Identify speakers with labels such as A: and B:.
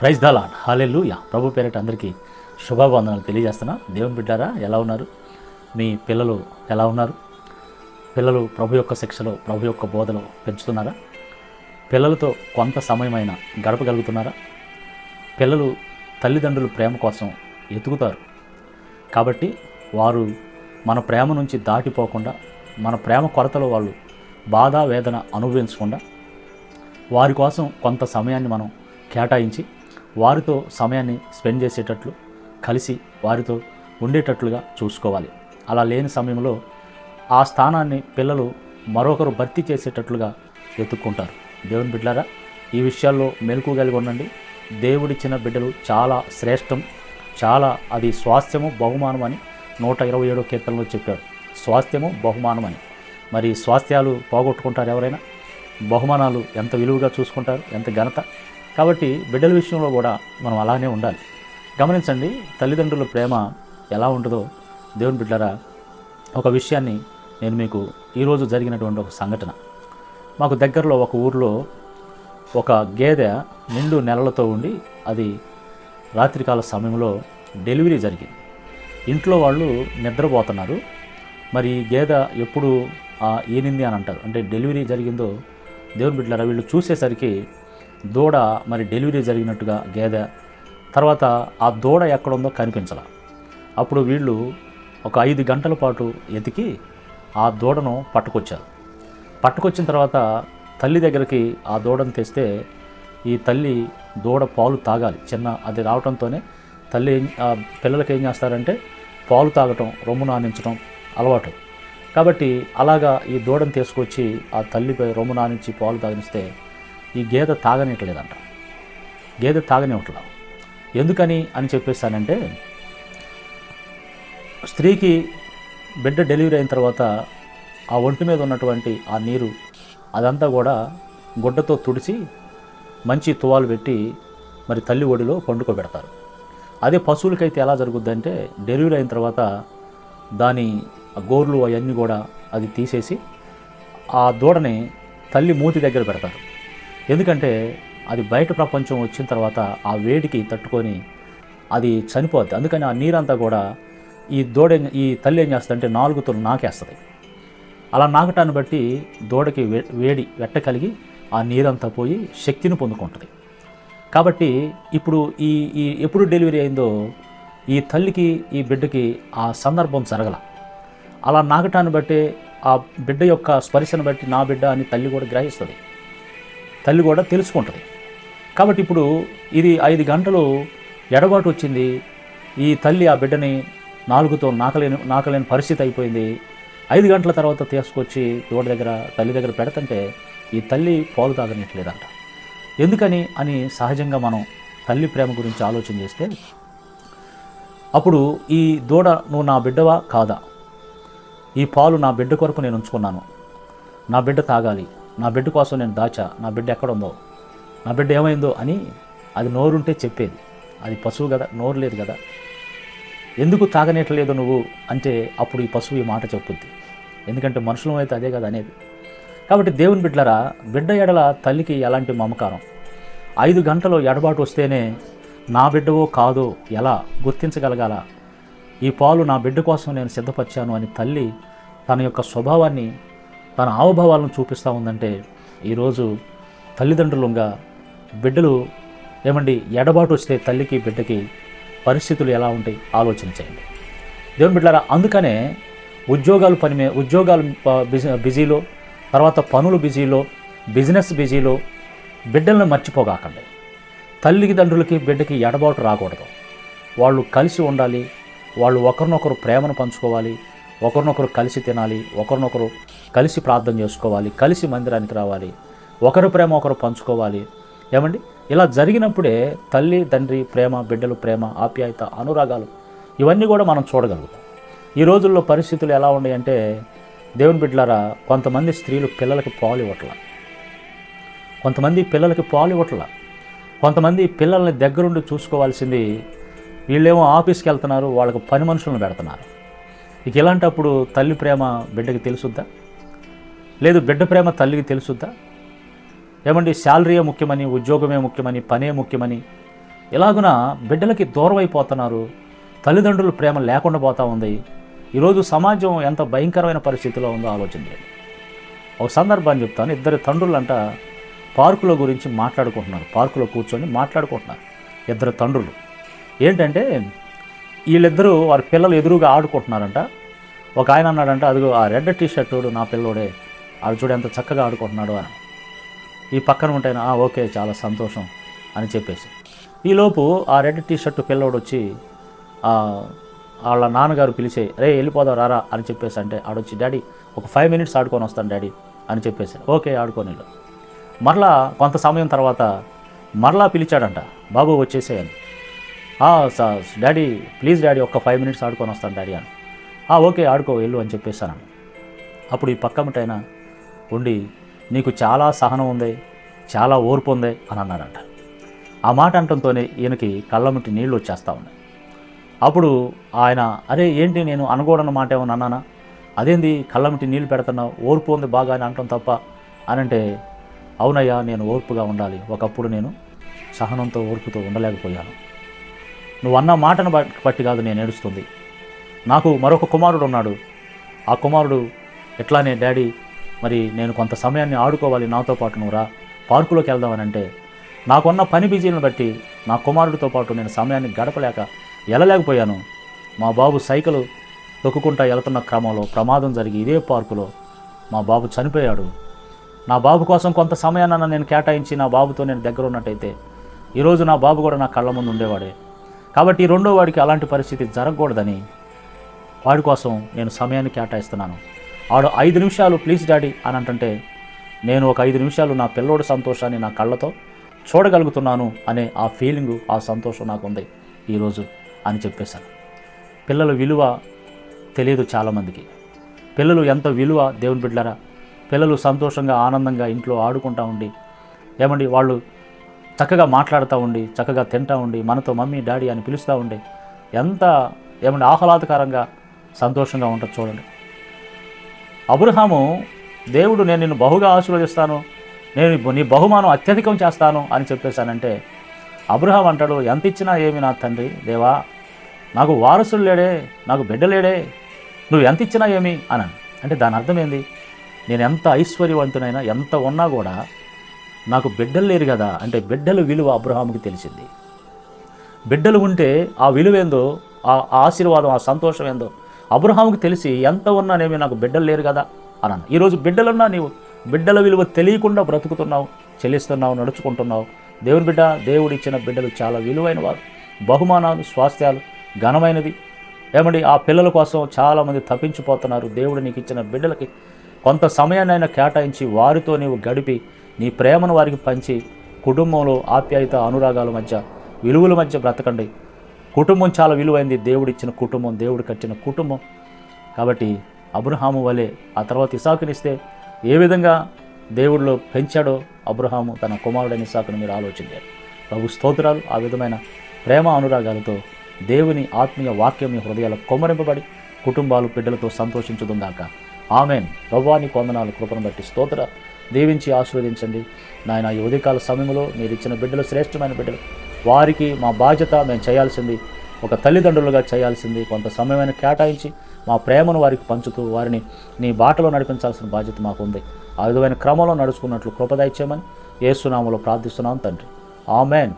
A: Praise the lord, హల్లెలూయా. ప్రభు పేరిట అందరికీ శుభవందనాలు తెలియజేస్తున్నా. దేవుని బిడ్డారా, ఎలా ఉన్నారు? మీ పిల్లలు ఎలా ఉన్నారు? పిల్లలు ప్రభు యొక్క శిక్షలో, ప్రభు యొక్క బోధలో పెంచుతున్నారా? పిల్లలతో కొంత సమయమైనా గడపగలుగుతున్నారా? పిల్లలు తల్లిదండ్రుల ప్రేమ కోసం ఎతుకుతారు. కాబట్టి వారు మన ప్రేమ నుంచి దాటిపోకుండా, మన ప్రేమ కొరతలో వాళ్ళు బాధ వేదన అనుభవించకుండా వారి కోసం కొంత సమయాన్ని మనం కేటాయించి వారితో సమయాన్ని స్పెండ్ చేసేటట్లు, కలిసి వారితో ఉండేటట్లుగా చూసుకోవాలి. అలా లేని సమయంలో ఆ స్థానాన్ని పిల్లలు మరొకరు భర్తీ చేసేటట్లుగా ఎత్తుక్కుంటారు. దేవుని బిడ్డలారా, ఈ విషయాల్లో మెలకువ కలిగి ఉండండి. దేవుడిచ్చిన బిడ్డలు చాలా శ్రేష్టం, చాలా అది స్వాస్థ్యము బహుమానం అని 127వ కీర్తనలో చెప్పాడు. స్వాస్థ్యము బహుమానం అని. మరి స్వాస్థ్యాలు పోగొట్టుకుంటారు ఎవరైనా? బహుమానాలు ఎంత విలువగా చూసుకుంటారు, ఎంత ఘనత. కాబట్టి బిడ్డల విషయంలో కూడా మనం అలానే ఉండాలి. గమనించండి, తల్లిదండ్రుల ప్రేమ ఎలా ఉంటుందో. దేవుని బిడ్డలారా, ఒక విషయాన్ని నేను మీకు ఈరోజు జరిగినటువంటి ఒక సంఘటన. మాకు దగ్గరలో ఒక ఊరిలో ఒక గేదె నిండు నెలలతో ఉండి అది రాత్రికాల సమయంలో డెలివరీ జరిగింది. ఇంట్లో వాళ్ళు నిద్రపోతున్నారు. మరి గేదె ఎప్పుడు ఈనింది అని అంటారు, అంటే డెలివరీ జరిగిందో. దేవుని బిడ్డలారా, వీళ్ళు చూసేసరికి దూడ మరి డెలివరీ జరిగినట్టుగా గేదె, తర్వాత ఆ దూడ ఎక్కడుందో కనిపించాల. అప్పుడు వీళ్ళు ఒక 5 గంటల పాటు ఎతికి ఆ దూడను పట్టుకొచ్చారు. పట్టుకొచ్చిన తర్వాత తల్లి దగ్గరికి ఆ దూడను తెస్తే, ఈ తల్లి దూడ పాలు తాగాలి. అది రావడంతోనే తల్లి పిల్లలకి ఏం చేస్తారంటే పాలు తాగటం, రొమ్ము నానించడం అలవాటు. కాబట్టి అలాగా ఈ దూడను తీసుకొచ్చి ఆ తల్లిపై రొమ్ము నానించి పాలు తాగనిస్తే ఈ గేదె తాగనివ్వట్లేదంట. గేదె తాగనివ్వట్లా. ఎందుకని అని చెప్పేసానంటే, స్త్రీకి బిడ్డ డెలివరీ అయిన తర్వాత ఆ ఒంటి మీద ఉన్నటువంటి ఆ నీరు అదంతా కూడా గుడ్డతో తుడిచి మంచి తువాలు పెట్టి మరి తల్లి ఒడిలో పండుకోబెడతారు. అదే పశువులకైతే ఎలా జరుగుద్దంటే, డెలివరీ అయిన తర్వాత దాని గోర్లు అవన్నీ కూడా అది తీసేసి ఆ దూడని తల్లి మూతి దగ్గర పెడతారు. ఎందుకంటే అది బయట ప్రపంచం వచ్చిన తర్వాత ఆ వేడికి తట్టుకొని అది చనిపోద్ది. అందుకని ఆ నీరంతా కూడా ఈ తల్లి ఏం చేస్తుందంటే నాలుగుతో నాకేస్తుంది. అలా నాకటాన్ని బట్టి దూడకి వేడి వెట్ట కలిగి ఆ నీరంతా పోయి శక్తిని పొందుకుంటుంది. కాబట్టి ఇప్పుడు ఈ ఎప్పుడు డెలివరీ అయిందో ఈ తల్లికి ఈ బిడ్డకి ఆ సందర్భం జరగల. అలా నాకటాన్ని బట్టి ఆ బిడ్డ యొక్క స్పర్శను బట్టి నా బిడ్డ అని తల్లి కూడా గ్రహిస్తుంది, తల్లి కూడా తెలుసుకుంటుంది. కాబట్టి ఇప్పుడు ఇది 5 గంటలు ఎడబాటు వచ్చింది. ఈ తల్లి ఆ బిడ్డని నాలుగుతో నాకలేని పరిస్థితి అయిపోయింది. 5 గంటల తర్వాత తీసుకొచ్చి దూడ దగ్గర తల్లి దగ్గర పెడతంటే ఈ తల్లి పాలు తాగనిట్లేదంట. ఎందుకని అని సహజంగా మనం తల్లి ప్రేమ గురించి ఆలోచన చేస్తే, అప్పుడు ఈ దూడ నువ్వు నా బిడ్డవా కాదా, ఈ పాలు నా బిడ్డ కొరకు నేను ఉంచుకున్నాను, నా బిడ్డ తాగాలి, నా బిడ్డ కోసం నేను దాచా, నా బిడ్డ ఎక్కడుందో, నా బిడ్డ ఏమైందో అని అది నోరుంటే చెప్పేది. అది పశువు కదా, నోరు లేదు కదా. ఎందుకు తాగనేట్లేదు నువ్వు అంటే అప్పుడు ఈ పశువు ఈ మాట చెప్పుద్ది. ఎందుకంటే మనుషులం అయితే అదే కదా అనేది. కాబట్టి దేవుని బిడ్డలారా, బిడ్డ ఎడల తల్లికి ఎలాంటి మమకారం. 5 గంటలు ఎడబాటు వస్తేనే నా బిడ్డవో కాదో ఎలా గుర్తించగలగాల. ఈ పాలు నా బిడ్డ కోసం నేను సిద్ధపరిచాను అని తల్లి తన యొక్క స్వభావాన్ని, తన హావభావాలను చూపిస్తూ ఉందంటే, ఈరోజు తల్లిదండ్రులుగా బిడ్డలు ఏమండి ఎడబాటు వస్తే తల్లికి బిడ్డకి పరిస్థితులు ఎలా ఉంటాయి ఆలోచన చేయండి. దేవుని బిడ్డలారా, అందుకనే ఉద్యోగాలు బిజీలో, తర్వాత పనులు బిజీలో, బిజినెస్ బిజీలో బిడ్డలను మర్చిపోగాకండి. తల్లిదండ్రులకి బిడ్డకి ఎడబాటు రాకూడదు. వాళ్ళు కలిసి ఉండాలి. వాళ్ళు ఒకరినొకరు ప్రేమను పంచుకోవాలి, ఒకరినొకరు కలిసి తినాలి, ఒకరినొకరు కలిసి ప్రార్థన చేసుకోవాలి, కలిసి మందిరానికి రావాలి, ఒకరి ప్రేమ ఒకరు పంచుకోవాలి. ఏమండి, ఇలా జరిగినప్పుడే తల్లి తండ్రి ప్రేమ, బిడ్డలు ప్రేమ, ఆప్యాయత, అనురాగాలు ఇవన్నీ కూడా మనం చూడగలుగుతాం. ఈ రోజుల్లో పరిస్థితులు ఎలా ఉన్నాయంటే, దేవుని బిడ్డలారా, కొంతమంది స్త్రీలు పిల్లలకి పాలు ఇవ్వట్లా, కొంతమంది పిల్లలకి పాలు ఇవ్వట్లా, కొంతమంది పిల్లల్ని దగ్గరుండి చూసుకోవాల్సింది వీళ్ళేమో ఆఫీస్కి వెళ్తున్నారు, వాళ్ళకు పని మనుషులను పెడుతున్నారు. ఇక ఇలాంటప్పుడు తల్లి ప్రేమ బిడ్డకి తెలుసుద్దా? లేదు బిడ్డ ప్రేమ తల్లికి తెలుసుద్దా? ఏమండి, శాలరీయే ముఖ్యమని, ఉద్యోగమే ముఖ్యమని, పనే ముఖ్యమని ఇలాగున బిడ్డలకి దూరం అయిపోతున్నారు. తల్లిదండ్రుల ప్రేమ లేకుండా పోతూ ఉంది. ఈరోజు సమాజం ఎంత భయంకరమైన పరిస్థితిలో ఉందో ఆలోచించండి. ఒక సందర్భాన్ని చెప్తాను. ఇద్దరు తండ్రులంట పార్కుల గురించి మాట్లాడుకుంటున్నారు. పార్కులో కూర్చొని మాట్లాడుకుంటున్నారు ఇద్దరు తండ్రులు. ఏంటంటే వీళ్ళిద్దరూ వారి పిల్లలు ఎదురుగా ఆడుకుంటున్నారంట. ఒక ఆయన అన్నాడంట, అదిగో ఆ రెడ్ టీ షర్టుడు నా పిల్లోడే, ఆడు చూడు ఎంత చక్కగా ఆడుకుంటున్నాడు అని. ఈ పక్కన ఉంటేనా ఓకే చాలా సంతోషం అని చెప్పేసి, ఈలోపు ఆ రెడ్ టీ షర్టు పిల్లోడు వచ్చి వాళ్ళ నాన్నగారు పిలిచే రే వెళ్ళిపోదాం రారా అని చెప్పేసి అంటే ఆడొచ్చి డాడీ ఒక 5 minutes ఆడుకొని వస్తాను డాడీ అని చెప్పేసి ఓకే ఆడుకొని. మరలా కొంత సమయం తర్వాత మరలా పిలిచాడంట, బాబు వచ్చేసేయని. డాడీ ప్లీజ్ డాడీ ఒక్క 5 minutes ఆడుకొని వస్తాను డాడీ అని. ఓకే ఆడుకో వెళ్ళు అని చెప్పేసాను. అప్పుడు ఈ పక్కమటైనా ఉండి నీకు చాలా సహనం ఉంది, చాలా ఓర్పు ఉంది అని అన్నాడంట. ఆ మాట అంటంతోనే ఈయనకి కళ్ళముట్టి నీళ్ళు వచ్చేస్తూ ఉన్నాయి. అప్పుడు ఆయన అరే ఏంటి నేను అనకూడని మాట ఏమన్నా అన్నానా, అదేంది కళ్ళమిటి నీళ్ళు పెడుతున్నావు, ఓర్పు ఉంది బాగా అని అంటాం తప్ప అనంటే, అవునయ్యా నేను ఓర్పుగా ఉండాలి, ఒకప్పుడు నేను సహనంతో ఓర్పుతో ఉండలేకపోయాను. నువ్వు అన్న మాటను బట్టి కాదు నేను ఏడుస్తుంది. నాకు మరొక కుమారుడు ఉన్నాడు. ఆ కుమారుడు ఎట్లానే డాడీ మరి నేను కొంత సమయాన్ని ఆడుకోవాలి, నాతో పాటు నువ్వు రా పార్కులోకి వెళ్దామని అంటే, నాకున్న పని బిజీలను బట్టి నా కుమారుడితో పాటు నేను సమయాన్ని గడపలేక వెళ్ళలేకపోయాను. మా బాబు సైకిల్ తొక్కుకుంటా వెళ్తున్న క్రమంలో ప్రమాదం జరిగి ఇదే పార్కులో మా బాబు చనిపోయాడు. నా బాబు కోసం కొంత సమయాన్ని నేను కేటాయించి నా బాబుతో నేను దగ్గర ఉన్నట్టయితే ఈరోజు నా బాబు కూడా నా కళ్ళ ముందు ఉండేవాడే. కాబట్టి రెండో వాడికి అలాంటి పరిస్థితి జరగకూడదని వాడి కోసం నేను సమయాన్ని కేటాయిస్తున్నాను. వాడు 5 నిమిషాలు ప్లీజ్ డాడీ అని అంటుంటే నేను ఒక 5 నిమిషాలు నా పిల్లోడి సంతోషాన్ని నా కళ్ళతో చూడగలుగుతున్నాను అనే ఆ ఫీలింగు, ఆ సంతోషం నాకు ఉంది ఈరోజు అని చెప్పేశాను. పిల్లల విలువ తెలియదు చాలామందికి. పిల్లలు ఎంత విలువ దేవుని బిడ్డలారా. పిల్లలు సంతోషంగా ఆనందంగా ఇంట్లో ఆడుకుంటూ ఉండి ఏమండి వాళ్ళు చక్కగా మాట్లాడుతూ ఉండి చక్కగా తింటూ ఉండి మనతో మమ్మీ డాడీ అని పిలుస్తూ ఉండి ఎంత ఏమండి ఆహ్లాదకరంగా సంతోషంగా ఉంటుంది చూడండి. అబ్రహాము దేవుడు నేను నిన్ను బహుగా ఆశీర్వదిస్తాను, నేను నీ బహుమానం అత్యధికం చేస్తాను అని చెప్పేశానంటే అబ్రహాం అంటాడు, ఎంత ఇచ్చినా ఏమి నా తండ్రి దేవా, నాకు వారసుడు లేడే, నాకు బిడ్డ లేడే, నువ్వు ఎంత ఇచ్చినా ఏమి అని. అంటే దాని అర్థం ఏంది, నేను ఎంత ఐశ్వర్యవంతునైనా ఎంత ఉన్నా కూడా నాకు బిడ్డలు లేరు కదా. అంటే బిడ్డల విలువ అబ్రహాముకి తెలిసింది. బిడ్డలు ఉంటే ఆ విలువ ఏందో, ఆ ఆశీర్వాదం, ఆ సంతోషం ఏందో అబ్రహాముకి తెలిసి ఎంత ఉన్నానేమి నాకు బిడ్డలు లేరు కదా అని. ఈరోజు బిడ్డలున్నా నీవు బిడ్డల విలువ తెలియకుండా బ్రతుకుతున్నావు, చెల్లిస్తున్నావు, నడుచుకుంటున్నావు. దేవుని బిడ్డ, దేవుడు ఇచ్చిన బిడ్డలు చాలా విలువైన వారు, బహుమానాలు, స్వాస్థ్యాలు ఘనమైనది. ఏమండి ఆ పిల్లల కోసం చాలామంది తప్పించిపోతున్నారు. దేవుడు నీకు ఇచ్చిన బిడ్డలకి కొంత సమయాన్నైనా కేటాయించి వారితో నీవు గడిపి నీ ప్రేమను వారికి పంచి కుటుంబంలో ఆప్యాయత అనురాగాల మధ్య విలువల మధ్య బ్రతకండి. కుటుంబం చాలా విలువైంది, దేవుడిచ్చిన కుటుంబం, దేవుడు కట్టిన కుటుంబం. కాబట్టి అబ్రహాము వలె ఆ తర్వాత ఇసాకునిస్తే ఏ విధంగా దేవుడిలో పెంచాడో అబ్రహాము తన కుమారుడైన ఇసాకును మీరు ఆలోచించారు. ప్రభు స్తోత్రాలు. ఆ విధమైన ప్రేమ అనురాగాలతో దేవుని ఆత్మీయ వాక్యం మీ హృదయాలు కొమ్మరింపబడి కుటుంబాలు బిడ్డలతో సంతోషించుదుగాక. ఆమెన్. ప్రభువా నీకు వందనాలు, కృపను బట్టి స్తోత్ర. దీవించి ఆశీర్వదించండి నాయన. ఈ ఉదయకాల సమయంలో మీరు ఇచ్చిన బిడ్డలు శ్రేష్టమైన బిడ్డలు, వారికి మా బాధ్యత మేము చేయాల్సింది, ఒక తల్లిదండ్రులుగా చేయాల్సింది కొంత సమయమైన కేటాయించి మా ప్రేమను వారికి పంచుతూ వారిని నీ బాటలో నడిపించాల్సిన బాధ్యత మాకు ఉంది. ఆ విధమైన క్రమంలో నడుచుకున్నట్లు కృప దయచేయమని యేసు నామములో ప్రార్థిస్తున్నాం తండ్రి. ఆమెన్.